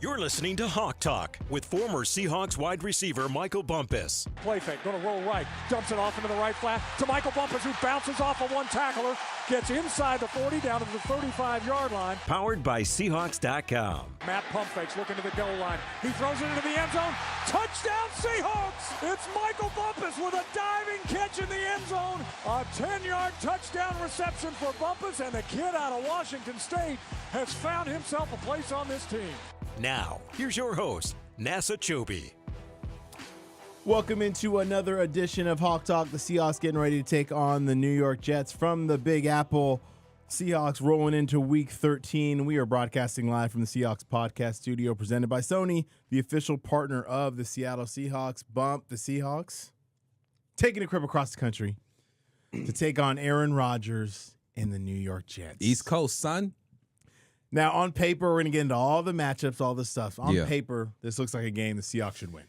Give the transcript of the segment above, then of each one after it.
You're listening to Hawk Talk with former Seahawks wide receiver Michael Bumpus. Play fake, going to roll right, dumps it off into the right flat to Michael Bumpus, who bounces off of one tackler, gets inside the 40, down to the 35-yard line. Powered by Seahawks.com. Matt pump fakes, looking to the goal line. He throws it into the end zone. Touchdown Seahawks! It's Michael Bumpus with a diving catch in the end zone. A 10-yard touchdown reception for Bumpus, and the kid out of Washington State has found himself a place on this team. Now, here's your host, Nasser Kyobe. Welcome into another edition of Hawk Talk. The Seahawks getting ready to take on the New York Jets from the Big Apple. Seahawks rolling into Week 13. We are broadcasting live from the Seahawks podcast studio presented by Sony, the official partner of the Seattle Seahawks. Bump the Seahawks taking a trip across the country to take on Aaron Rodgers and the New York Jets. East Coast, son. Now, on paper, we're going to get into all the matchups, all this stuff. On paper, this looks like a game the Seahawks should win.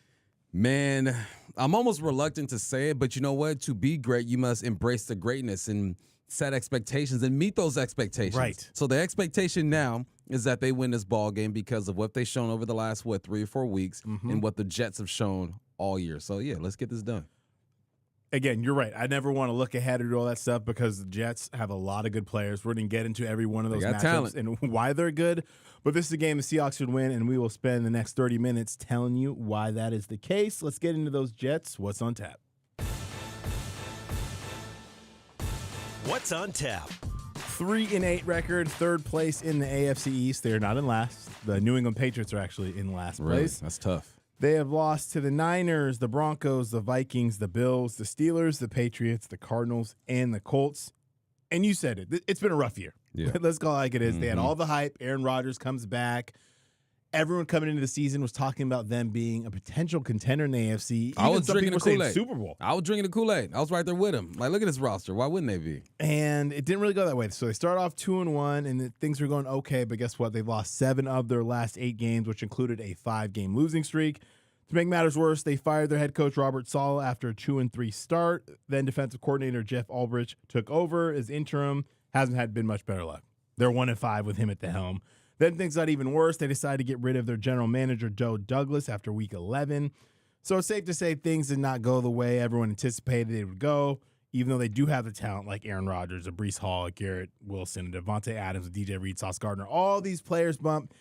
Man, I'm almost reluctant to say it, but you know what? To be great, you must embrace the greatness and set expectations and meet those expectations. Right. So the expectation now is that they win this ball game because of what they've shown over the last, 3 or 4 weeks and what the Jets have shown all year. So, yeah, let's get this done. Again, you're right. I never want to look ahead or do all that stuff because the Jets have a lot of good players. We're going to get into every one of those matchups talent and why they're good. But this is a game the Seahawks should win, and we will spend the next 30 minutes telling you why that is the case. Let's get into those Jets. What's on tap? What's on tap? 3-8 record, third place in the AFC East. They are not in last. The New England Patriots are actually in last place. That's tough. They have lost to the Niners, the Broncos, the Vikings, the Bills, the Steelers, the Patriots, the Cardinals, and the Colts. And you said it. It's been a rough year. Yeah. Let's call it like it is. They had all the hype. Aaron Rodgers comes back. Everyone coming into the season was talking about them being a potential contender in the AFC. I was drinking the Kool-Aid. Super Bowl. I was drinking the Kool-Aid. I was right there with him. Like, look at this roster. Why wouldn't they be? And it didn't really go that way. So they start off 2-1, and things were going okay. But guess what? They've lost 7 of their last 8 games, which included a 5-game losing streak. To make matters worse, they fired their head coach, Robert Saleh, after a 2-3 start. Then defensive coordinator Jeff Ulbrich took over as interim. Hasn't been much better luck. They're 1-5 with him at the helm. Then things got even worse. They decided to get rid of their general manager, Joe Douglas, after Week 11. So it's safe to say things did not go the way everyone anticipated they would go, even though they do have the talent like Aaron Rodgers, Breece Hall, Garrett Wilson, Devontae Adams, DJ Reed, Sauce Gardner. All these players bump.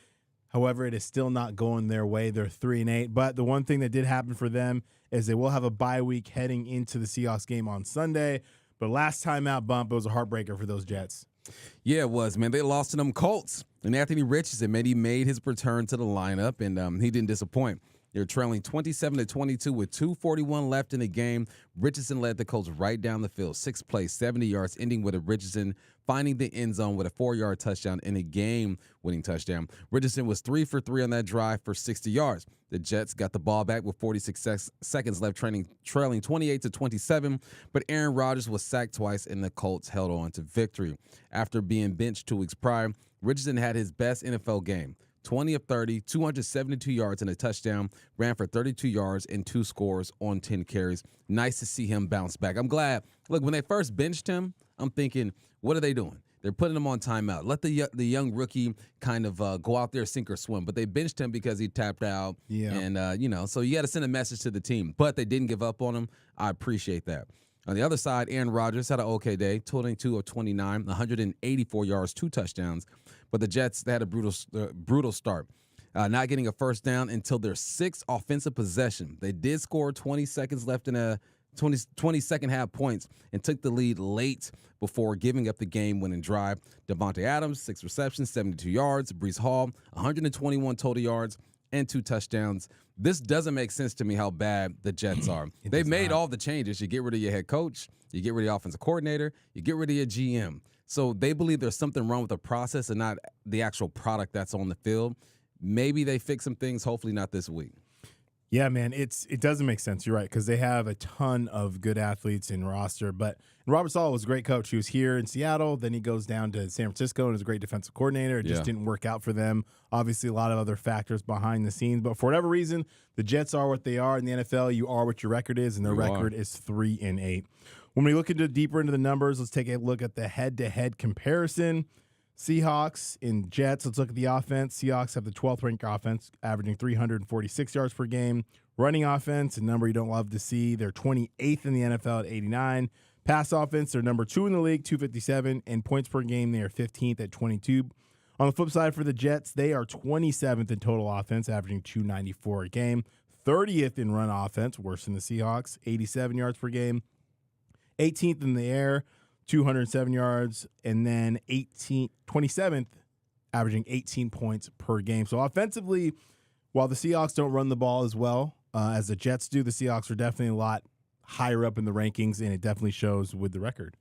However, it is still not going their way. They're 3-8. But the one thing that did happen for them is they will have a bye week heading into the Seahawks game on Sunday. But last time out, Bump, it was a heartbreaker for those Jets. Yeah, it was, man. They lost to them Colts. And Anthony Richardson, man, he made his return to the lineup, and he didn't disappoint. They're trailing 27-22 with 2:41 left in the game. Richardson led the Colts right down the field, 6 plays, 70 yards, ending with a Richardson finding the end zone with a 4-yard touchdown and a game-winning touchdown. Richardson was 3 for 3 on that drive for 60 yards. The Jets got the ball back with 46 seconds left, trailing 28-27, but Aaron Rodgers was sacked twice, and the Colts held on to victory. After being benched 2 weeks prior, Richardson had his best NFL game. 20 of 30, 272 yards and a touchdown, ran for 32 yards and 2 scores on 10 carries. Nice to see him bounce back. I'm glad. Look, when they first benched him, I'm thinking, what are they doing? They're putting him on timeout. Let the young rookie kind of go out there, sink or swim. But they benched him because he tapped out. Yeah. And, so you got to send a message to the team. But they didn't give up on him. I appreciate that. On the other side, Aaron Rodgers had an okay day, 22 of 29, 184 yards, 2 touchdowns. But the Jets, they had a brutal start, not getting a first down until their 6th offensive possession. They did score 20 seconds left in a 20 second half points and took the lead late before giving up the game-winning drive. Devontae Adams, 6 receptions, 72 yards. Breece Hall, 121 total yards and 2 touchdowns. This doesn't make sense to me how bad the Jets are. They've made all the changes. You get rid of your head coach. You get rid of the offensive coordinator. You get rid of your GM. So they believe there's something wrong with the process and not the actual product that's on the field. Maybe they fix some things, hopefully not this week. Yeah, man, it doesn't make sense. You're right, because they have a ton of good athletes in roster. But Robert Saleh was a great coach. He was here in Seattle. Then he goes down to San Francisco and is a great defensive coordinator. It just didn't work out for them. Obviously, a lot of other factors behind the scenes. But for whatever reason, the Jets are what they are. In the NFL, you are what your record is, and their record is 3-8. When we look deeper into the numbers, let's take a look at the head-to-head comparison. Seahawks and Jets. Let's look at the offense. Seahawks have the 12th ranked offense, averaging 346 yards per game. Running offense, a number you don't love to see. They're 28th in the NFL at 89. Pass offense, they're number 2 in the league, 257. And points per game, they are 15th at 22. On the flip side for the Jets, they are 27th in total offense, averaging 294 a game. 30th in run offense, worse than the Seahawks, 87 yards per game. 18th in the air, 207 yards. And then 27th, averaging 18 points per game. So offensively, while the Seahawks don't run the ball as well as the Jets do, the Seahawks are definitely a lot higher up in the rankings, and it definitely shows with the record.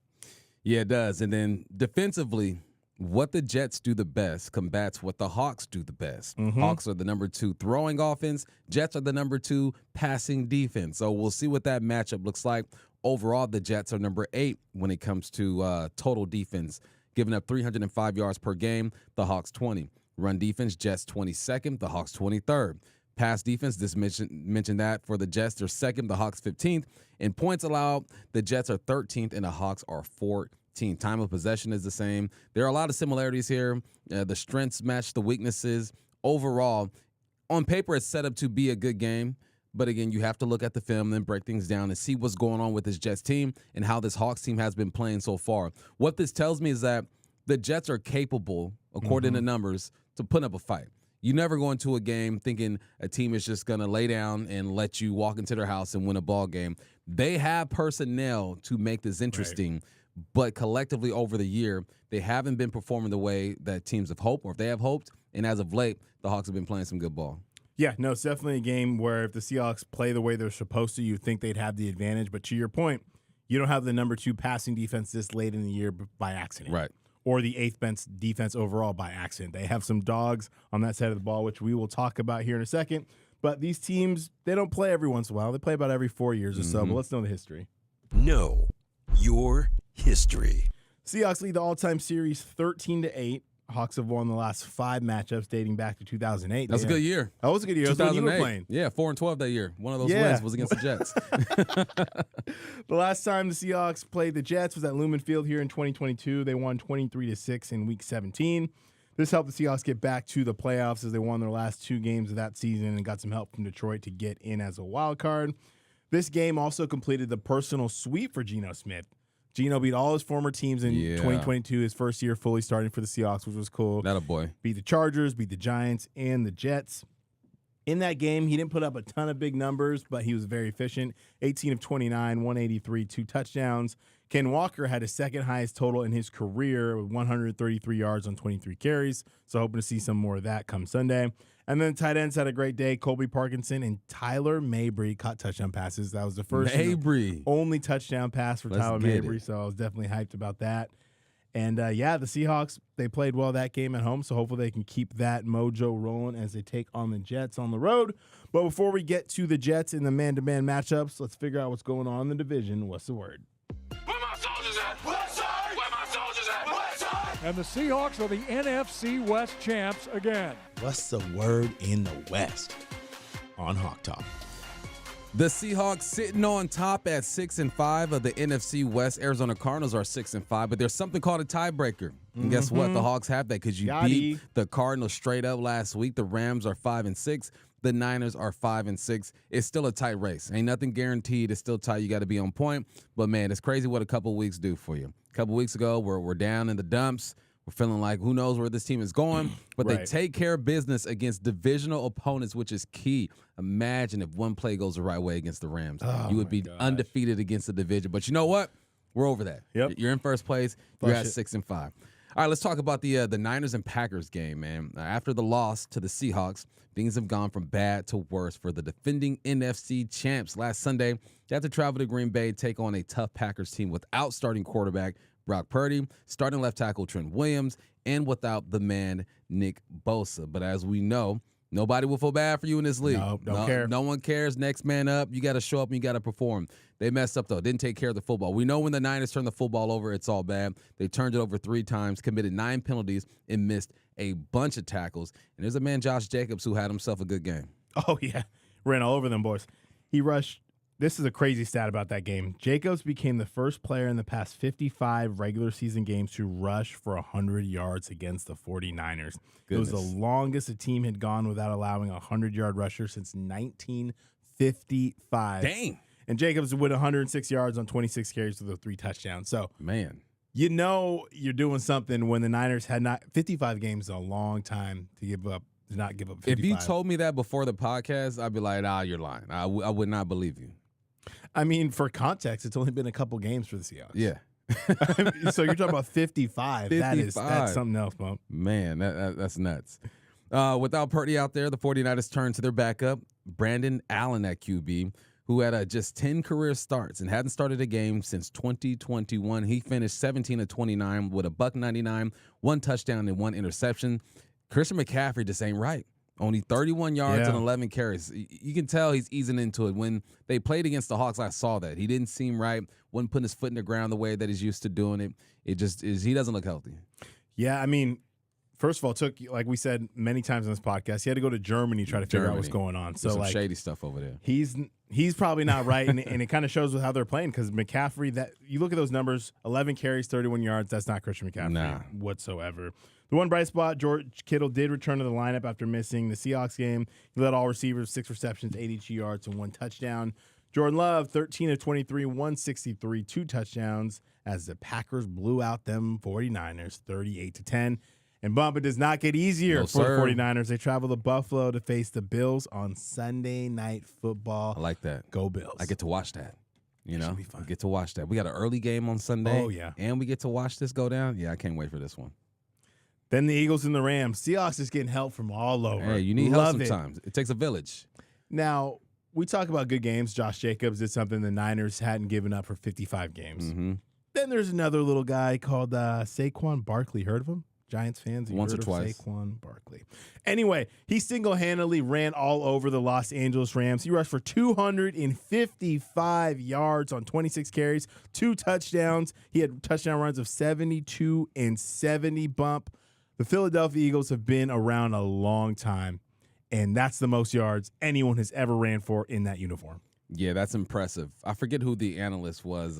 Yeah, it does. And then defensively, what the Jets do the best combats what the Hawks do the best. Hawks are the number 2 throwing offense. Jets are the number 2 passing defense. So we'll see what that matchup looks like. Overall, the Jets are number 8 when it comes to total defense, giving up 305 yards per game. The Hawks 20. Run defense, Jets 22nd. The Hawks 23rd. Pass defense, just mentioned that for the Jets, they're 2nd. The Hawks 15th. In points allowed, the Jets are 13th and the Hawks are 14th. Time of possession is the same. There are a lot of similarities here. The strengths match the weaknesses. Overall, on paper, it's set up to be a good game. But again, you have to look at the film and break things down and see what's going on with this Jets team and how this Hawks team has been playing so far. What this tells me is that the Jets are capable, according to numbers, to put up a fight. You never go into a game thinking a team is just going to lay down and let you walk into their house and win a ball game. They have personnel to make this interesting. Right. But collectively over the year, they haven't been performing the way that teams have hoped, or if they have hoped. And as of late, the Hawks have been playing some good ball. Yeah, no, it's definitely a game where if the Seahawks play the way they're supposed to, you'd think they'd have the advantage. But to your point, you don't have the number 2 passing defense this late in the year by accident. Right. Or the 8th best defense overall by accident. They have some dogs on that side of the ball, which we will talk about here in a second. But these teams, they don't play every once in a while. They play about every 4 years or so. But let's know the history. Know your history. Seahawks lead the all-time series 13-8. Hawks have won the last 5 matchups dating back to 2008. That's a good year. That was a good year. That's when you were playing. Yeah, 4-12 that year. One of those wins was against the Jets. The last time the Seahawks played the Jets was at Lumen Field here in 2022. They won 23-6 in Week 17. This helped the Seahawks get back to the playoffs as they won their last 2 games of that season and got some help from Detroit to get in as a wild card. This game also completed the personal sweep for Geno Smith. Geno beat all his former teams in 2022, his first year fully starting for the Seahawks, which was cool. That a boy. Beat the Chargers, beat the Giants, and the Jets. In that game, he didn't put up a ton of big numbers, but he was very efficient. 18 of 29, 183, 2 touchdowns. Ken Walker had his second highest total in his career with 133 yards on 23 carries. So hoping to see some more of that come Sunday. And then tight ends had a great day. Colby Parkinson and Tyler Mabry caught touchdown passes. That was the first only touchdown pass for Tyler Mabry. So I was definitely hyped about that. And, the Seahawks, they played well that game at home, so hopefully they can keep that mojo rolling as they take on the Jets on the road. But before we get to the Jets in the man-to-man matchups, let's figure out what's going on in the division. What's the word? Where my soldiers at? West side! Where my soldiers at? West side! And the Seahawks are the NFC West champs again. What's the word in the West on Hawk Talk? The Seahawks sitting on top at 6-5 of the NFC West. Arizona Cardinals are 6-5, but there's something called a tiebreaker. And guess what? The Hawks have that because you beat the Cardinals straight up last week. The Rams are 5-6. The Niners are 5-6. It's still a tight race. Ain't nothing guaranteed. It's still tight. You got to be on point. But, man, it's crazy what a couple weeks do for you. A couple weeks ago, we're down in the dumps. We're feeling like who knows where this team is going, but they take care of business against divisional opponents, which is key. Imagine if one play goes the right way against the Rams. You would be undefeated against the division. But you know what? We're over that. Yep. You're in first place. You're at 6-5. All right, let's talk about the Niners and Packers game, man. After the loss to the Seahawks, things have gone from bad to worse for the defending NFC champs. Last Sunday, they had to travel to Green Bay, take on a tough Packers team without starting quarterback Brock Purdy, starting left tackle Quinnen Williams, and without the man Nick Bosa. But as we know, nobody will feel bad for you in this league. Don't care. No one cares. Next man up. You got to show up and you got to perform. They messed up, though. Didn't take care of the football. We know when the Niners turn the football over, it's all bad. They turned it over 3 times, committed 9 penalties, and missed a bunch of tackles. And there's a man, Josh Jacobs, who had himself a good game. Oh, yeah. Ran all over them boys. He rushed this is a crazy stat about that game. Jacobs became the first player in the past 55 regular season games to rush for 100 yards against the 49ers. It was the longest a team had gone without allowing a 100-yard rusher since 1955. Dang. And Jacobs with 106 yards on 26 carries with 3 touchdowns. So, man, you know you're doing something when the Niners had not 55 games is a long time to not give up 55. If you told me that before the podcast, I'd be like, you're lying. I would not believe you. I mean, for context, it's only been a couple games for the Seahawks. Yeah. So you're talking about 55. That's something else, Bump. Man, that's nuts. Without Purdy out there, the 49ers turn to their backup, Brandon Allen at QB, who had just 10 career starts and hadn't started a game since 2021. He finished 17 of 29 with a $199, 1 touchdown, and 1 interception. Christian McCaffrey just ain't right. Only 31 yards and 11 carries. You can tell he's easing into it. When they played against the Hawks, I saw that. He didn't seem right, wasn't putting his foot in the ground the way that he's used to doing it. It just is, he doesn't look healthy. Yeah, I mean, first of all, like we said many times on this podcast, he had to go to Germany to try to figure out what's going on. So some shady stuff over there. He's probably not right, and it kind of shows with how they're playing because McCaffrey, that you look at those numbers, 11 carries, 31 yards, that's not Christian McCaffrey whatsoever. The one bright spot, George Kittle did return to the lineup after missing the Seahawks game. He led all receivers, 6 receptions, 82 yards, and 1 touchdown. Jordan Love, 13 of 23, 163, 2 touchdowns as the Packers blew out them 49ers 38-10. And Bump, it does not get easier for the 49ers. They travel to Buffalo to face the Bills on Sunday Night Football. I like that. Go Bills. I get to watch that. You know, be fun. I get to watch that. We got an early game on Sunday. Oh, yeah. And we get to watch this go down. Yeah, I can't wait for this one. Then the Eagles and the Rams. Seahawks is getting help from all over. Hey, you need help sometimes. It takes a village. Now, we talk about good games. Josh Jacobs did something the Niners hadn't given up for 55 games. Mm-hmm. Then there's another little guy called Saquon Barkley. Heard of him? Giants fans? Once or twice. Saquon Barkley. Anyway, he single-handedly ran all over the Los Angeles Rams. He rushed for 255 yards on 26 carries, 2 touchdowns. He had touchdown runs of 72 and 70 Bump. The Philadelphia Eagles have been around a long time, and that's the most yards anyone has ever ran for in that uniform. Yeah, that's impressive. I forget who the analyst was.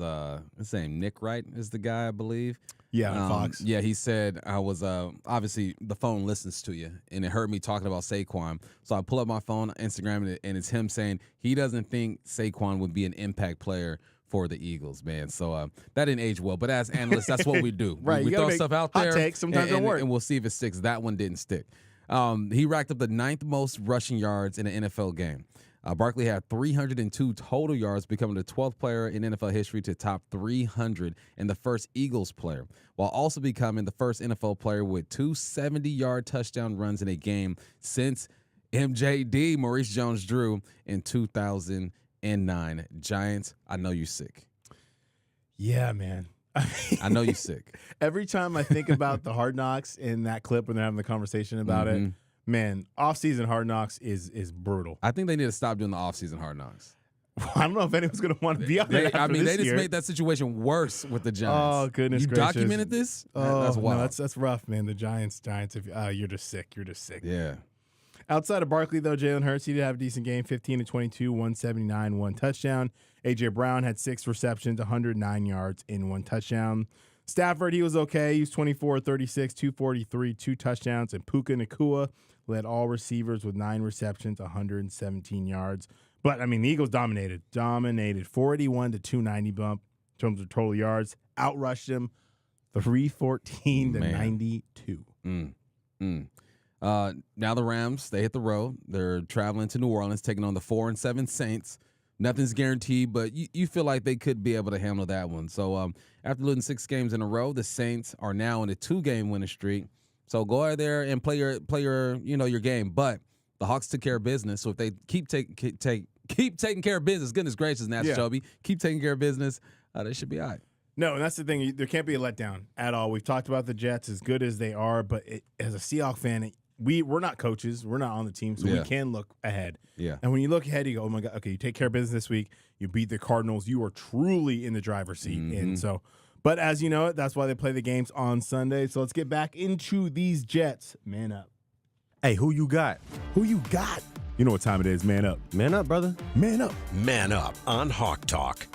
His name, Nick Wright is the guy, I believe. Yeah, on Fox. Yeah, he said I was obviously the phone listens to you, and it heard me talking about Saquon. So I pull up my phone, Instagram, and it's him saying he doesn't think Saquon would be an impact player for the Eagles, man. So that didn't age well. But as analysts, that's what we do. Right. We throw stuff out there. Hot takes. Sometimes and, don't work. And we'll see if it sticks. That one didn't stick. He racked up the 9th most rushing yards in an NFL game. Barkley had 302 total yards, becoming the 12th player in NFL history to top 300 and the first Eagles player, while also becoming the first NFL player with 2 70-yard touchdown runs in a game since MJD, Maurice Jones-Drew, in 2009. Giants, I know you're sick. Yeah, man. I know you're sick. Every time I think about the Hard Knocks in that clip when they're having the conversation about it, man, off-season Hard Knocks is brutal. I think they need to stop doing the off-season Hard Knocks. I don't know if anyone's going to want to be on it. I mean, they just year. made that situation worse with the Giants. Oh, goodness gracious. You documented this? Oh, that's wild. No, that's rough, man. The Giants, you're just sick. You're just sick. Yeah. Outside of Barkley, though, Jalen Hurts, he did have a decent game, 15 of 22, 179, 1 touchdown. A.J. Brown had 6 receptions, 109 yards, and 1 touchdown. Stafford, he was okay. He was 24 of 36, 243, 2 touchdowns. And Puka Nacua led all receivers with 9 receptions, 117 yards. But, I mean, the Eagles dominated, 481 to 290 Bump in terms of total yards. Outrushed them, 314 to 92. Now the Rams, they hit the road. They're traveling to New Orleans, taking on the 4-7 Saints. Nothing's guaranteed, but you feel like they could be able to handle that one. So after losing 6 games in a row, the Saints are now in a 2-game winning streak. So go out there and play your your game. But the Hawks took care of business. So if they keep taking care of business, goodness gracious, Nasser Kyobe, keep taking care of business, they should be all right. No, and that's the thing. There can't be a letdown at all. We've talked about the Jets as good as they are, but as a Seahawks fan, we're not coaches. We're not on the team, so we can look ahead. Yeah. And when you look ahead, you go, oh, my God, okay, you take care of business this week. You beat the Cardinals. You are truly in the driver's seat. And so, but as you know it, that's why they play the games on Sunday. So let's get back into these Jets. Man up. Hey, who you got? Who you got? You know what time it is. Man up. Man up, brother. Man up. Man up on Hawk Talk.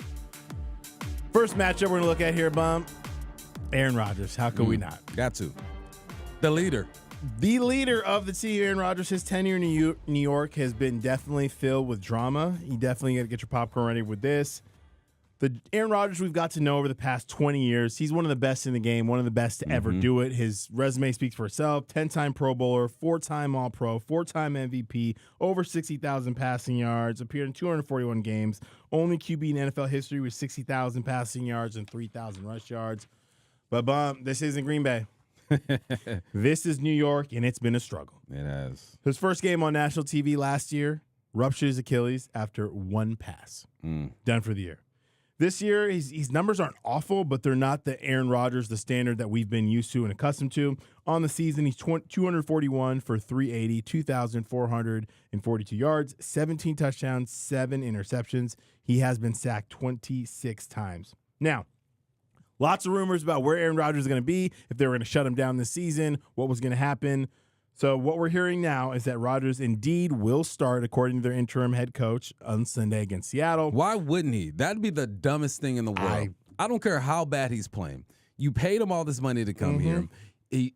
First matchup we're going to look at here, Bump. Aaron Rodgers. How could we not? Got to. The leader. The leader of the team, Aaron Rodgers, his tenure in New York has been definitely filled with drama. You definitely got to get your popcorn ready with this. The Aaron Rodgers we've got to know over the past 20 years, he's one of the best in the game, one of the best to ever do it. His resume speaks for itself. 10-time Pro Bowler, 4-time All-Pro, 4-time MVP, over 60,000 passing yards, appeared in 241 games, only QB in NFL history with 60,000 passing yards and 3,000 rush yards. But, Bump, this isn't Green Bay. This is New York, and it's been a struggle. It has. His first game on national TV last year, ruptured his Achilles after one pass. Done for the year. This year, his numbers aren't awful, but they're not the Aaron Rodgers, the standard that we've been used to and accustomed to. On the season, he's 241 for 380, 2,442 yards, 17 touchdowns, 7 interceptions. He has been sacked 26 times. Now, lots of rumors about where Aaron Rodgers is going to be, if they were going to shut him down this season, what was going to happen. So what we're hearing now is that Rodgers indeed will start, according to their interim head coach, on Sunday against Seattle. Why wouldn't he? That'd be the dumbest thing in the world. I don't care how bad he's playing. You paid him all this money to come here. He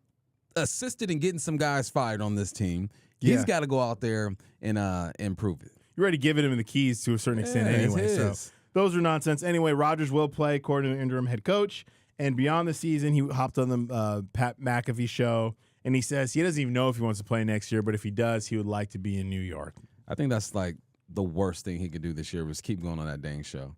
assisted in getting some guys fired on this team. He's got to go out there and prove it. You're already giving him the keys to a certain extent anyway. So those are nonsense. Anyway, Rodgers will play, according to the interim head coach. And beyond the season, he hopped on the Pat McAfee show. And he says he doesn't even know if he wants to play next year, but if he does, he would like to be in New York. I think that's like the worst thing he could do this year was keep going on that dang show.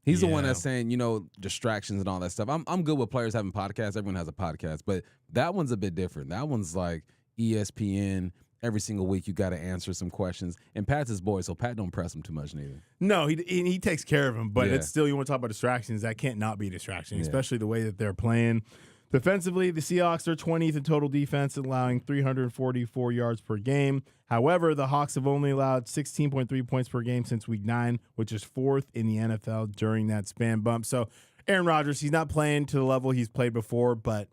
He's the one that's saying, distractions and all that stuff. I'm good with players having podcasts. Everyone has a podcast. But that one's a bit different. That one's like ESPN. Every single week you got to answer some questions. And Pat's his boy, so Pat don't press him too much neither. No, he takes care of him. But it's still, you want to talk about distractions, that can't not be a distraction, especially the way that they're playing. Defensively, the Seahawks are 20th in total defense, allowing 344 yards per game. However, the Hawks have only allowed 16.3 points per game since Week 9, which is 4th in the NFL during that span bump. So Aaron Rodgers, he's not playing to the level he's played before, but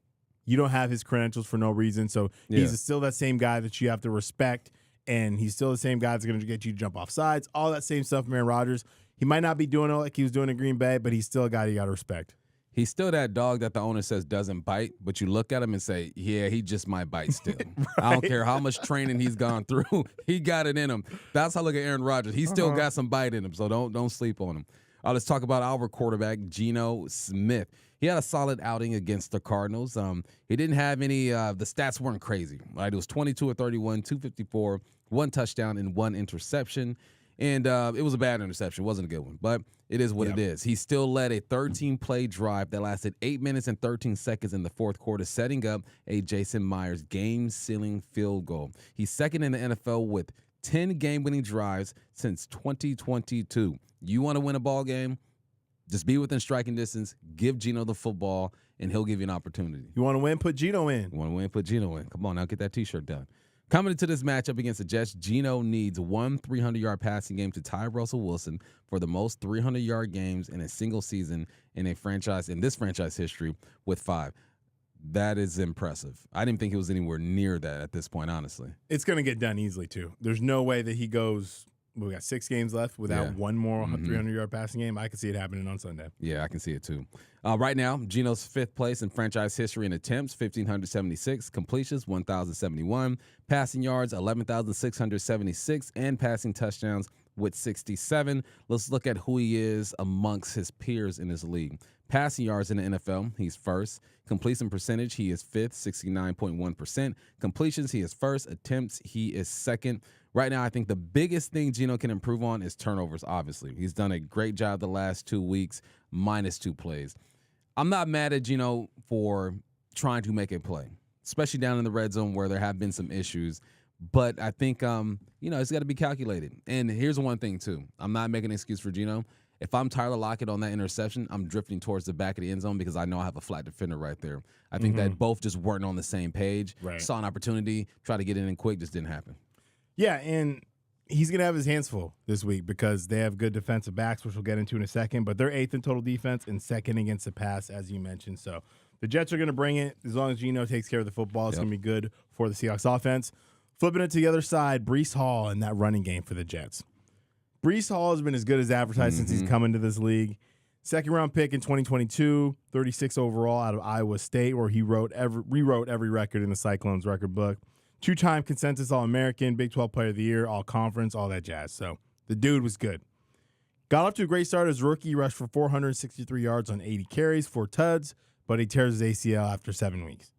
you don't have his credentials for no reason. So he's still that same guy that you have to respect, and he's still the same guy that's going to get you to jump off sides, all that same stuff from Aaron Rodgers. He might not be doing it like he was doing in Green Bay, but he's still a guy you got to respect. He's still that dog that the owner says doesn't bite, but you look at him and say, yeah, he just might bite still. I don't care how much training he's gone through. He got it in him. That's how I look at Aaron Rodgers. He's still got some bite in him, so don't sleep on him. Let's talk about our quarterback, Geno Smith. He had a solid outing against the Cardinals. He didn't have any the stats weren't crazy. Right? It was 22 of 31, 254, 1 touchdown, and 1 interception. And it was a bad interception. It wasn't a good one, but it is what it is. He still led a 13-play drive that lasted 8 minutes and 13 seconds in the fourth quarter, setting up a Jason Myers game-sealing field goal. He's second in the NFL with 10 game-winning drives since 2022. You want to win a ball game? Just be within striking distance, give Geno the football, and he'll give you an opportunity. You want to win? Put Geno in. You want to win? Put Geno in. Come on now, get that T-shirt done. Coming into this matchup against the Jets, Geno needs one 300-yard passing game to tie Russell Wilson for the most 300-yard games in a single season in this franchise history with 5. That is impressive. I didn't think it was anywhere near that at this point, honestly. It's going to get done easily, too. There's no way that he goes, we got 6 games left without one more 300-yard passing game. I can see it happening on Sunday. Yeah, I can see it, too. Right now, Geno's 5th place in franchise history in attempts, 1,576, completions, 1,071, passing yards, 11,676, and passing touchdowns with 67. Let's look at who he is amongst his peers in this league. Passing yards in the NFL, he's first. Completion percentage, he is 5th, 69.1%. Completions, he is first. Attempts, he is second. Right now, I think the biggest thing Geno can improve on is turnovers, obviously. He's done a great job the last 2 weeks, minus 2 plays. I'm not mad at Geno for trying to make a play, especially down in the red zone where there have been some issues. But I think, it's got to be calculated. And here's one thing, too. I'm not making an excuse for Geno. If I'm Tyler Lockett on that interception, I'm drifting towards the back of the end zone because I know I have a flat defender right there. I think that both just weren't on the same page. Right. Saw an opportunity, tried to get in quick, just didn't happen. Yeah, and he's going to have his hands full this week because they have good defensive backs, which we'll get into in a second. But they're 8th in total defense and 2nd against the pass, as you mentioned. So the Jets are going to bring it. As long as Geno takes care of the football, it's going to be good for the Seahawks offense. Flipping it to the other side, Breece Hall in that running game for the Jets. Breece Hall has been as good as advertised since he's come into this league. Second-round pick in 2022, 36 overall out of Iowa State, where he rewrote every record in the Cyclones record book. Two-time consensus All-American, Big 12 Player of the Year, All-Conference, all that jazz. So the dude was good. Got off to a great start as a rookie. He rushed for 463 yards on 80 carries, 4 tuds, but he tears his ACL after 7 weeks.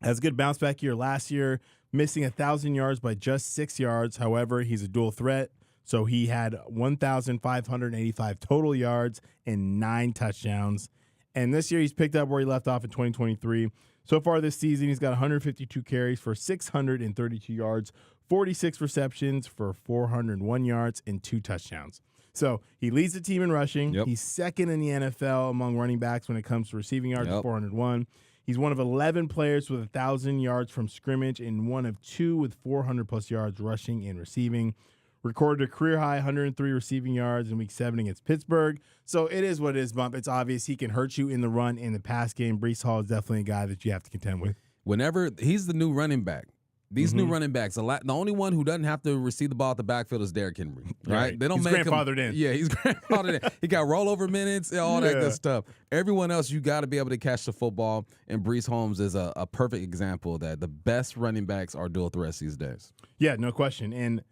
Has a good bounce-back year last year, missing 1,000 yards by just 6 yards. However, he's a dual threat. So he had 1,585 total yards and 9 touchdowns. And this year he's picked up where he left off in 2023. So far this season, he's got 152 carries for 632 yards, 46 receptions for 401 yards, and 2 touchdowns. So he leads the team in rushing. Yep. He's second in the NFL among running backs when it comes to receiving yards with 401. He's one of 11 players with 1,000 yards from scrimmage and one of 2 with 400-plus yards rushing and receiving. Recorded a career-high 103 receiving yards in Week 7 against Pittsburgh. So it is what it is, Bump. It's obvious he can hurt you in the run and the pass game. Breece Hall is definitely a guy that you have to contend with. Whenever he's the new running back. These new running backs, the only one who doesn't have to receive the ball at the backfield is Derrick Henry, right? They don't he's make grandfathered him, in. Yeah, he's grandfathered in. He got rollover minutes, all that good stuff. Everyone else, you got to be able to catch the football, and Breece Holmes is a perfect example of that. The best running backs are dual threats these days. Yeah, no question. And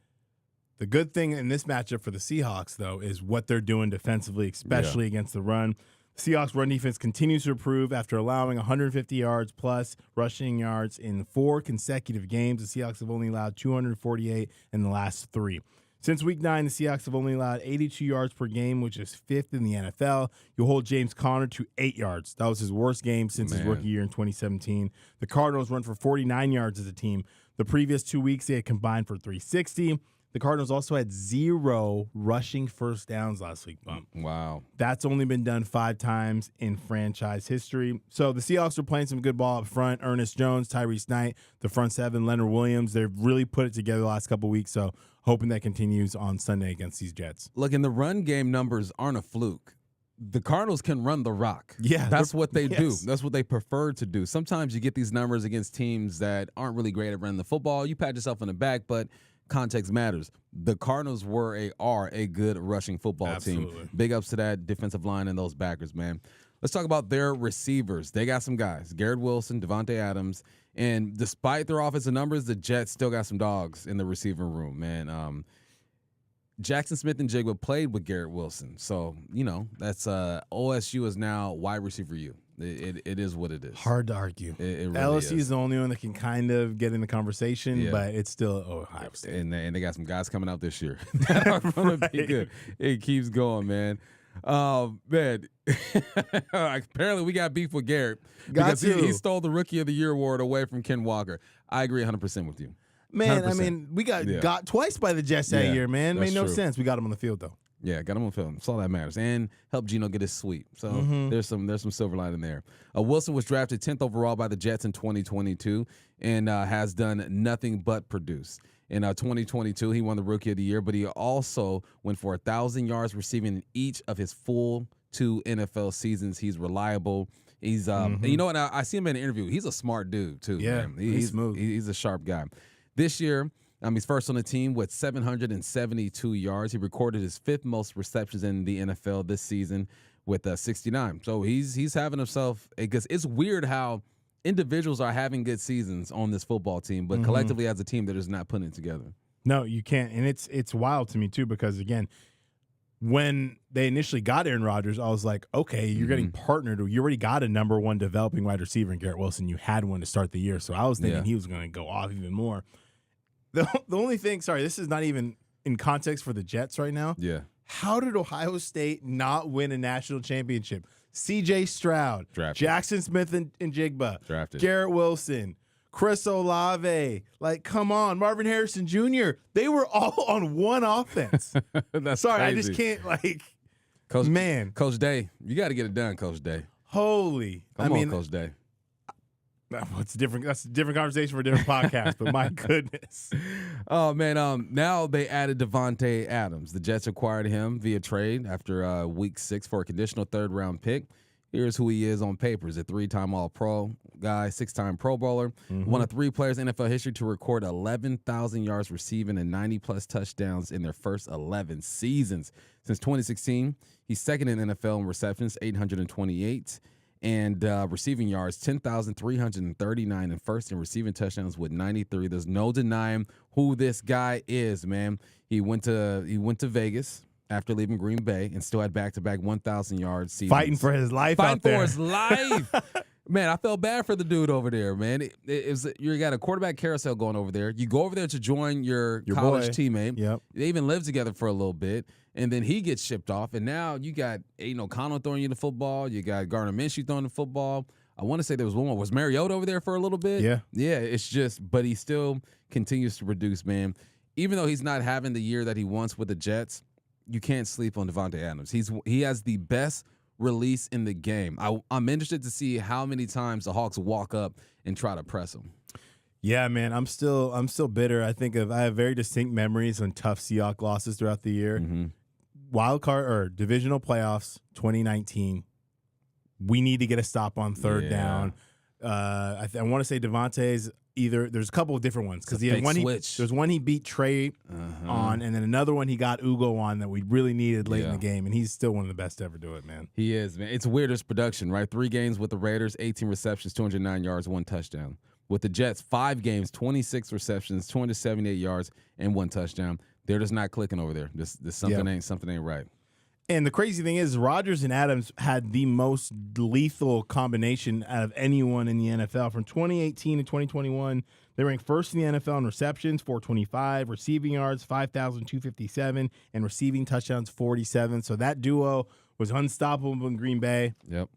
the good thing in this matchup for the Seahawks, though, is what they're doing defensively, especially against the run. Seahawks run defense continues to improve after allowing 150 yards plus rushing yards in 4 consecutive games. The Seahawks have only allowed 248 in the last 3. Since Week 9, the Seahawks have only allowed 82 yards per game, which is 5th in the NFL. You hold James Conner to 8 yards. That was his worst game since his rookie year in 2017. The Cardinals run for 49 yards as a team. The previous 2 weeks, they had combined for 360. The Cardinals also had 0 rushing first downs last week, Bump. Wow. That's only been done 5 times in franchise history. So the Seahawks are playing some good ball up front. Ernest Jones, Tyrese Knight, the front 7, Leonard Williams. They've really put it together the last couple of weeks, so hoping that continues on Sunday against these Jets. Look, and the run game numbers aren't a fluke. The Cardinals can run the rock. Yeah. That's what they do. That's what they prefer to do. Sometimes you get these numbers against teams that aren't really great at running the football. You pat yourself on the back, but context matters. The Cardinals are a good rushing football team. Big ups to that defensive line and those backers, man. Let's talk about their receivers. They got some guys, Garrett Wilson, Devontae Adams, and despite their offensive numbers, the Jets still got some dogs in the receiving room, man. Jackson Smith and Jigba played with Garrett Wilson, so that's OSU is now wide receiver U. It is what it is. Hard to argue. It really LSU is the only one that can kind of get in the conversation, but it's still Ohio State. And they got some guys coming out this year that are going to be good. It keeps going, man. Man, apparently we got beef with Garrett because he stole the Rookie of the Year award away from Ken Walker. I agree 100% with you. Man, 100%. I mean, we got twice by the Jets that year, man. Made no sense. We got him on the field, though. Yeah, got him on film. That's all that matters. And helped Geno get his sweep. So there's some silver lining there. Wilson was drafted 10th overall by the Jets in 2022 and has done nothing but produce. In 2022, he won the Rookie of the Year, but he also went for 1,000 yards receiving in each of his full 2 NFL seasons. He's reliable. He's and you know what? I see him in an interview. He's a smart dude too. Yeah, man. he's smooth. He's a sharp guy. This year, he's first on the team with 772 yards. He recorded his 5th most receptions in the NFL this season with 69. So he's having himself, because it's weird how individuals are having good seasons on this football team, but collectively as a team, they're just not putting it together. No, you can't. And it's wild to me, too, because, again, when they initially got Aaron Rodgers, I was like, okay, you're getting partnered. You already got a number 1 developing wide receiver in Garrett Wilson. You had one to start the year. So I was thinking he was going to go off even more. The only thing, sorry, this is not even in context for the Jets right now. Yeah. How did Ohio State not win a national championship? C.J. Stroud, Drafted. Jackson Smith and Jigba, Drafted. Garrett Wilson, Chris Olave. Like, come on, Marvin Harrison Jr. They were all on one offense. That's sorry, crazy. I just can't, like, Coach Day, you got to get it done, Coach Day. Holy. Come on, Coach Day. It's different. That's a different conversation for a different podcast. But my goodness. Oh man. Now they added Devontae Adams. The Jets acquired him via trade after Week 6 for a conditional 3rd-round pick. Here's who he is on paper. He's a 3-time All-Pro guy, 6-time Pro Bowler, one of 3 players in NFL history to record 11,000 yards receiving and 90-plus touchdowns in their first 11 seasons. Since 2016, he's second in NFL in receptions, 828, and receiving yards, 10,339, and first in receiving touchdowns with 93. There's no denying who this guy is, man. He went to Vegas after leaving Green Bay and still had back-to-back 1,000-yard seasons. Fighting for his life out there. Fighting for his life. Man, I felt bad for the dude over there, man. You got a quarterback carousel going over there. You go over there to join your college teammate. Yep. They even lived together for a little bit, and then he gets shipped off, and now you got Aiden O'Connell throwing you the football. You got Gardner Minshew throwing the football. I want to say there was one more. Was Mariota over there for a little bit? Yeah. Yeah, it's just, but he still continues to produce, man. Even though he's not having the year that he wants with the Jets, you can't sleep on Devontae Adams. He has the best release in the game. I'm interested to see how many times the Hawks walk up and try to press him. Yeah, man, I'm still bitter. I have very distinct memories on tough Seahawks losses throughout the year. Wild card or divisional playoffs 2019. We need to get a stop on third down. I want to say Devontae's there's a couple of different ones because there's one he beat Trey on, and then another one he got Ugo on that we really needed late in the game, and he's still one of the best to ever do it, man. He is, man. It's weirdest production, right? 3 games with the Raiders, 18 receptions, 209 yards, 1 touchdown. With the Jets, 5 games, 26 receptions, 278 yards, and 1 touchdown. They're just not clicking over there. This something ain't right. And the crazy thing is, Rodgers and Adams had the most lethal combination out of anyone in the NFL. From 2018 to 2021, they ranked first in the NFL in receptions, 425, receiving yards, 5,257, and receiving touchdowns, 47. So that duo was unstoppable in Green Bay. Yep.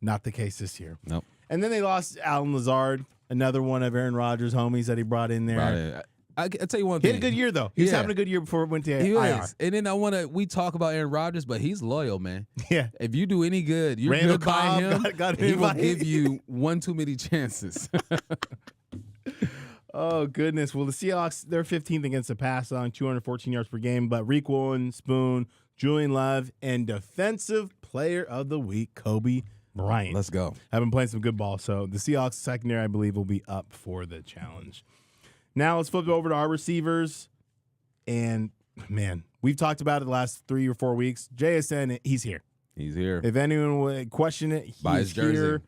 Not the case this year. Nope. And then they lost Alan Lazard, another one of Aaron Rodgers' homies that he brought in there. I'll tell you one thing. He had a good year, though. He was having a good year before it went to IR. And then we talk about Aaron Rodgers, but he's loyal, man. Yeah. If you do any good, you're Randall good by him, he will give you one too many chances. Oh, goodness. Well, the Seahawks, they're 15th against the pass on 214 yards per game, but Reek Woolen, Spoon, Julian Love, and Defensive Player of the Week, Kyobe Bryant. Let's go. Have been playing some good ball, so the Seahawks secondary, I believe, will be up for the challenge. Now let's flip it over to our receivers. And, man, we've talked about it the last 3 or 4 weeks. JSN, he's here. He's here. If anyone would question it, he's Buy his jersey. here.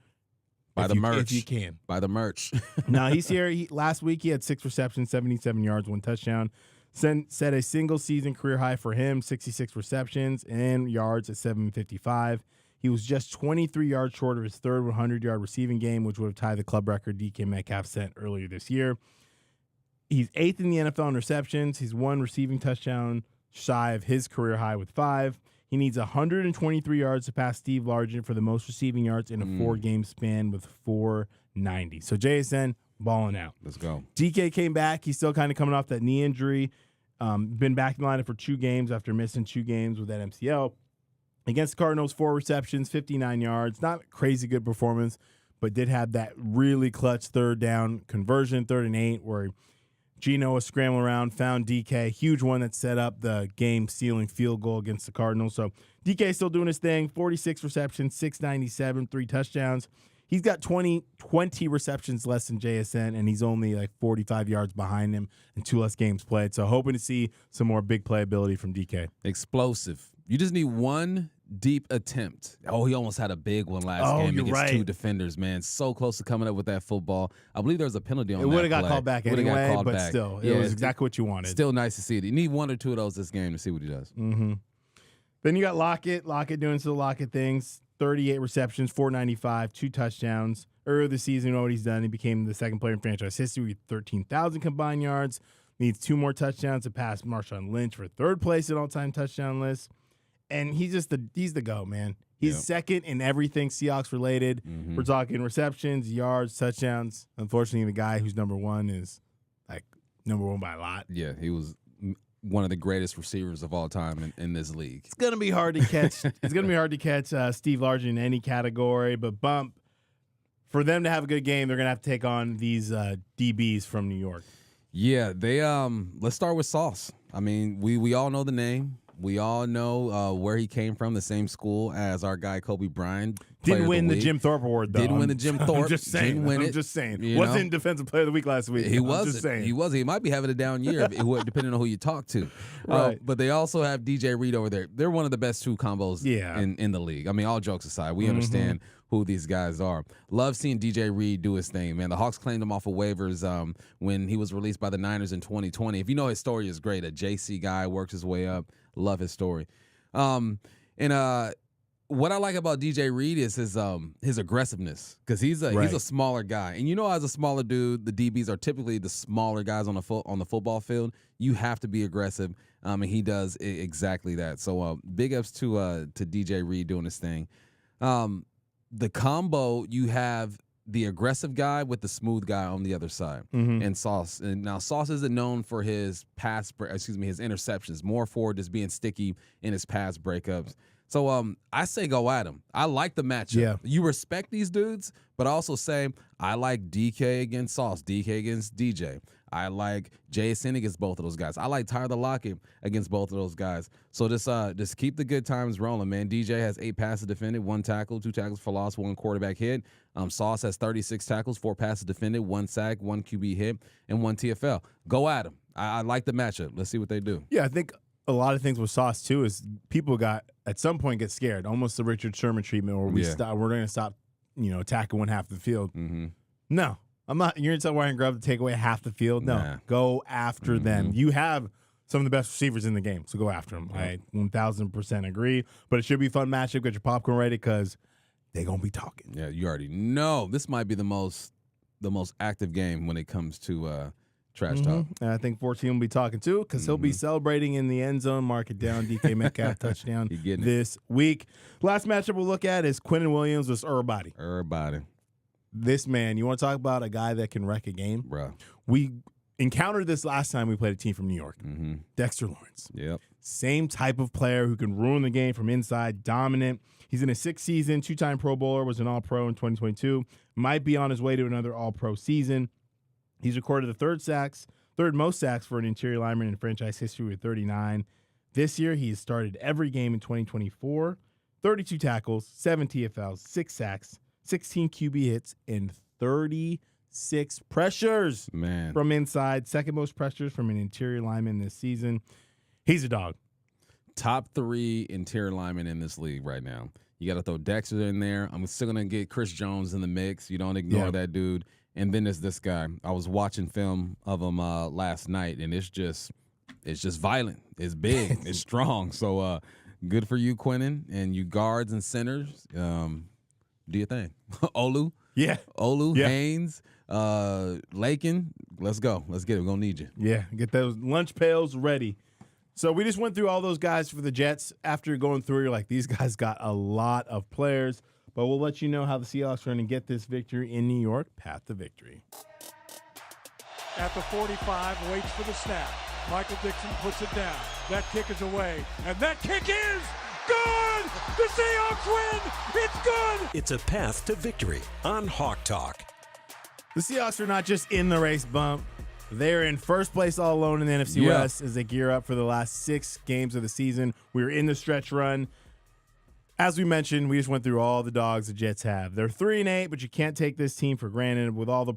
Buy the merch. If you can. Buy the merch. No, he's here. Last week he had 6 receptions, 77 yards, 1 touchdown. Set a single-season career high for him, 66 receptions and yards at 755. He was just 23 yards short of his third 100-yard receiving game, which would have tied the club record DK Metcalf set earlier this year. He's 8th in the NFL in receptions. He's 1 receiving touchdown shy of his career high with 5. He needs 123 yards to pass Steve Largent for the most receiving yards in a 4-game span with 490. So JSN balling out. Let's go. DK came back. He's still kind of coming off that knee injury. Been back in the lineup for 2 games after missing 2 games with that MCL. Against the Cardinals, 4 receptions, 59 yards. Not a crazy good performance, but did have that really clutch third down conversion, 3rd and 8, where Geno was scrambling around, found DK, huge one that set up the game-sealing field goal against the Cardinals. So DK still doing his thing, 46 receptions, 697, 3 touchdowns. He's got 20 receptions less than JSN, and he's only like 45 yards behind him and 2 less games played. So hoping to see some more big playability from DK. Explosive. You just need 1 deep attempt. Oh, he almost had a big one last game against 2 defenders, man. So close to coming up with that football. I believe there was a penalty on that. It would have got play. called back anyway, but still, it was exactly what you wanted. Still nice to see it. You need 1 or 2 of those this game to see what he does. Mm-hmm. Then you got Lockett. Lockett doing some Lockett things. 38 receptions, 495, 2 touchdowns. Earlier this season, you know what he's done. He became the 2nd player in franchise history with 13,000 combined yards. Needs 2 more touchdowns to pass Marshawn Lynch for 3rd place in all-time touchdown list. And he's the go, man. He's 2nd in everything Seahawks related. We're talking receptions, yards, touchdowns. Unfortunately, the guy who's number 1 is like number 1 by a lot. Yeah, he was one of the greatest receivers of all time in this league. It's gonna be hard to catch. It's gonna be hard to catch Steve Largent in any category. But Bump, for them to have a good game, they're gonna have to take on these DBs from New York. Yeah, they let's start with Sauce. I mean, we all know the name. We all know where he came from, the same school as our guy Kyobe Bryant. player Didn't win of the the week. Jim Thorpe Award, though. Didn't win the Jim Thorpe. I'm just saying. Didn't win I'm it. just saying. You Wasn't know? Defensive Player of the Week last week. He I'm wasn't. just saying. He wasn't. He might be having a down year, depending on who you talk to. Right. But they also have DJ Reed over there. They're one of the best two combos in the league. I mean, all jokes aside, we understand who these guys are. Love seeing DJ Reed do his thing, man. The Hawks claimed him off of waivers when he was released by the Niners in 2020. If you know his story is great. A JC guy, works his way up. Love his story. What I like about DJ Reed is his aggressiveness, because he's a smaller guy, and as a smaller dude, the DBs are typically the smaller guys on the football field. You have to be aggressive, and he does exactly that. So big ups to DJ Reed doing his thing. The combo, you have the aggressive guy with the smooth guy on the other side, and Sauce. And now Sauce isn't known for his his interceptions, more for just being sticky in his pass breakups. So I say go at him. I like the matchup. Yeah. You respect these dudes, but I also say I like DK against Sauce, DK against DJ. I like JSN against both of those guys. I like Tyler Lockett against both of those guys. So just keep the good times rolling, man. DJ has 8 passes defended, 1 tackle, 2 tackles for loss, 1 quarterback hit. Sauce has 36 tackles, 4 passes defended, 1 sack, 1 QB hit, and 1 TFL. Go at him. I like the matchup. Let's see what they do. Yeah, I think a lot of things with Sauce too is people at some point get scared, almost the Richard Sherman treatment, where we're going to stop, attacking one half of the field. No, I'm not. You're going to tell Ryan Grubb to take away half the field. No, go after them. You have some of the best receivers in the game, so go after them. I 1,000% agree. But it should be a fun matchup. Get your popcorn ready, because they're going to be talking. Yeah, you already know this might be the most active game when it comes to trash talk. And I think 14 will be talking too, because he'll be celebrating in the end zone. Mark it down. DK Metcalf touchdown this week. Last matchup we'll look at is Quinnen Williams versus Everybody. This man, you want to talk about a guy that can wreck a game? Bro. We encountered this last time we played a team from New York. Dexter Lawrence. Yep. Same type of player who can ruin the game from inside, dominant. He's in his 6th season, 2-time Pro Bowler, was an All-Pro in 2022. Might be on his way to another All-Pro season. He's recorded the third most sacks for an interior lineman in franchise history with 39. This year, he has started every game in 2024, 32 tackles, 7 TFLs, 6 sacks, 16 QB hits, and 36 pressures from inside. Second most pressures from an interior lineman this season. He's a dog. Top 3 interior linemen in this league right now. You got to throw Dexter in there. I'm still going to get Chris Jones in the mix. You don't ignore that dude. And then there's this guy. I was watching film of him last night, and it's just violent. It's big. It's strong. So good for you, Quinnen, and you guards and centers. Do your thing. Olu. Yeah. Olu, Haynes, Lakin. Let's go. Let's get it. We're going to need you. Yeah, get those lunch pails ready. So we just went through all those guys for the Jets. After going through, you're like, these guys got a lot of players. But we'll let you know how the Seahawks are going to get this victory in New York. Path to victory. At the 45, waits for the snap. Michael Dixon puts it down. That kick is away. And that kick is good! The Seahawks win! It's good! It's a path to victory on Hawk Talk. The Seahawks are not just in the race, Bump. They're in first place all alone in the NFC West as they gear up for the last 6 games of the season. We're in the stretch run. As we mentioned, we just went through all the dogs the Jets have. They're 3-8, but you can't take this team for granted with all the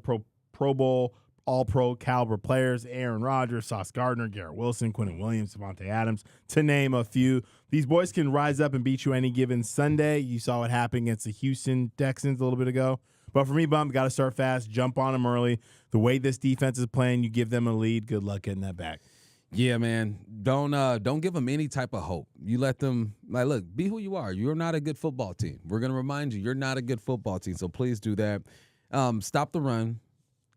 Pro Bowl, All-Pro caliber players: Aaron Rodgers, Sauce Gardner, Garrett Wilson, Quinnen Williams, Devontae Adams, to name a few. These boys can rise up and beat you any given Sunday. You saw what happened against the Houston Texans a little bit ago. But for me, Bump, got to start fast, jump on them early. The way this defense is playing, you give them a lead. Good luck getting that back. Yeah, man. Don't give them any type of hope. You let them, look, be who you are. You're not a good football team. We're going to remind you, you're not a good football team. So please do that. Stop the run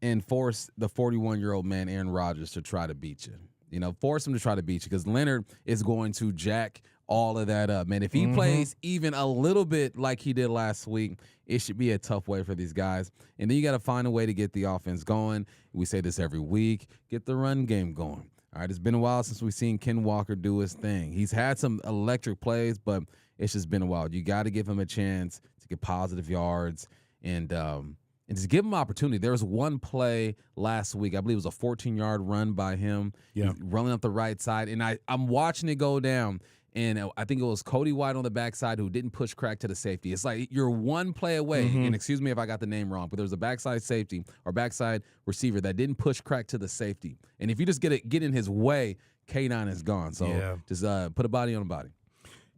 and force the 41-year-old man, Aaron Rodgers, to try to beat you. Force him to try to beat you, because Leonard is going to jack all of that up, man. If he plays even a little bit like he did last week, it should be a tough way for these guys. And then you got to find a way to get the offense going. We say this every week. Get the run game going. All right, it's been a while since we've seen Ken Walker do his thing. He's had some electric plays, but it's just been a while. You got to give him a chance to get positive yards and just give him opportunity. There was one play last week, I believe it was a 14-yard run by him, running up the right side, and I'm watching it go down, And I think it was Cody White on the backside who didn't push crack to the safety. It's like you're one play away, and excuse me if I got the name wrong, but there's a backside safety or backside receiver that didn't push crack to the safety. And if you just get in his way, K9 is gone. So just put a body on a body.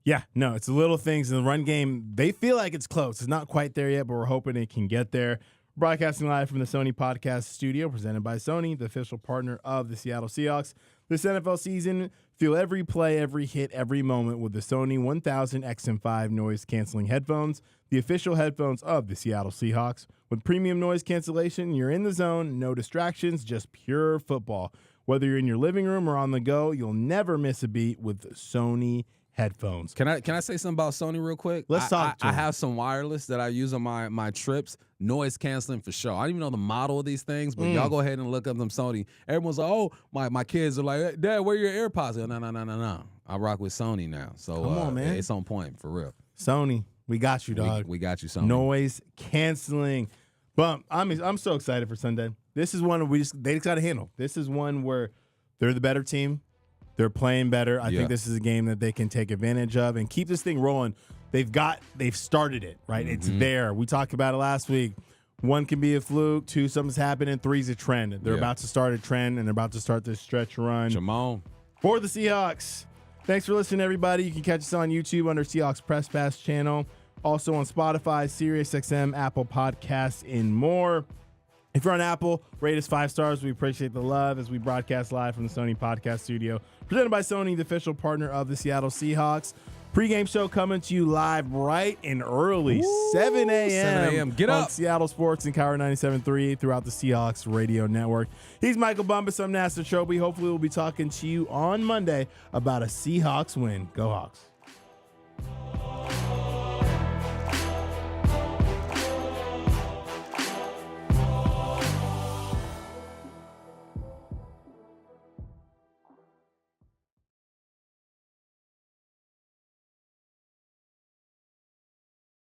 Yeah, no, it's the little things in the run game. They feel like it's close. It's not quite there yet, but we're hoping it can get there. Broadcasting live from the Sony Podcast Studio, presented by Sony, the official partner of the Seattle Seahawks. This NFL season, feel every play, every hit, every moment with the Sony 1000 XM5 noise-canceling headphones, the official headphones of the Seattle Seahawks. With premium noise cancellation, you're in the zone, no distractions, just pure football. Whether you're in your living room or on the go, you'll never miss a beat with Sony headphones. Can I say something about Sony real quick? Let's talk. I have some wireless that I use on my trips. Noise canceling for sure. I don't even know the model of these things, but y'all go ahead and look up them Sony. Everyone's like, oh, my kids are like, hey, Dad, where are your AirPods? No. I rock with Sony now. So come on, man. It's on point for real. Sony, we got you, dog. We got you, Sony. Noise canceling. Bump. I'm so excited for Sunday. This is one they just got to handle. This is one where they're the better team. They're playing better. I think this is a game that they can take advantage of and keep this thing rolling. They've started it, right? It's there. We talked about it last week. 1 can be a fluke, 2, something's happening, 3's a trend. They're about to start a trend, and they're about to start this stretch run. Jamon. For the Seahawks. Thanks for listening, everybody. You can catch us on YouTube under Seahawks Press Pass channel. Also on Spotify, SiriusXM, Apple Podcasts, and more. If you're on Apple, rate us 5 stars. We appreciate the love as we broadcast live from the Sony Podcast Studio. Presented by Sony, the official partner of the Seattle Seahawks. Pre-game show coming to you live bright and early, 7 a.m. Get on up. Seattle Sports and Power 97.3 throughout the Seahawks radio network. He's Michael Bumpus. I'm Nasser. Hopefully we'll be talking to you on Monday about a Seahawks win. Go Hawks.